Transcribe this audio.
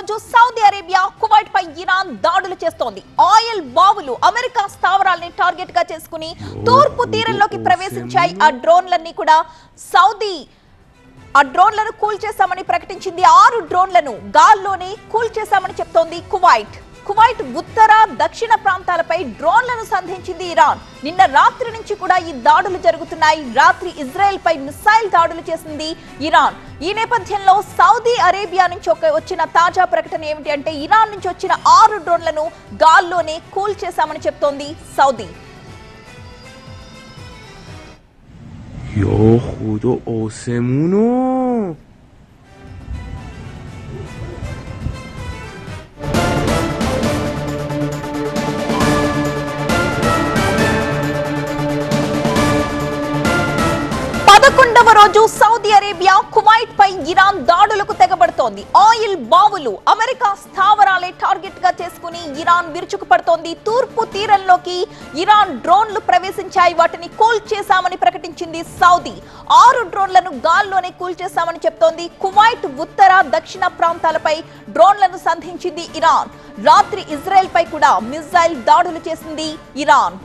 రోజు Saudi Arabia Kuwait పై Iran దాడులు చేస్తోంది. ఆయిల్ బావులు అమెరికా స్థావరాల్ని టార్గెట్ గా చేసుకుని తూర్పు తీరంలోకి ప్రవేశించాయి. ఆ డ్రోన్లన్నీ కూడా సౌదీ డ్రోన్లను కూల్చేశామని ప్రకటించింది. 6 డ్రోన్లను గాల్లోనే కూల్చేశామని చెప్తోంది కువైట్. కువైట్ ఉత్తర దక్షిణ ప్రాంతాలపై డ్రోన్లను సంధించింది ఇరాన్. నిన్న రాత్రి నుంచి కూడా ఈ దాడులు జరుగుతున్నాయి. రాత్రి ఇజ్రాయెల్ పై మిసైల్ దాడులు చేసింది ఇరాన్. ఈ నేపథ్యంలో సౌదీ అరేబియా నుంచి వచ్చిన తాజా ప్రకటన ఏమిటి అంటే ఇరాన్ నుంచి వచ్చిన 6 డ్రోన్లను గాల్లోనే కూల్చేశామని చెప్తోంది సౌదీ. یا خدا آسمونو రోజు సౌదీ అరేబియా కువైట్ పై ఇరాన్ దాడులకు తెగబడుతోంది. ఆయిల్ బావులు అమెరికా స్థావరాలే టార్గెట్ గా చేసుకుని ఇరాన్ విరుచుకుపడుతోంది. తూర్పు తీరంలోకి ఇరాన్ డ్రోన్లు ప్రవేశించాయి. వాటిని కూల్చేశామని ప్రకటించింది సౌదీ. 6 డ్రోన్లను గాల్లోనే కూల్చేశామని చెప్తోంది. కువైట్ ఉత్తర దక్షిణ ప్రాంతాలపై డ్రోన్లను సంధించింది ఇరాన్. రాత్రి ఇజ్రాయెల్ పై కూడా మిసైల్ దాడులు చేసింది ఇరాన్.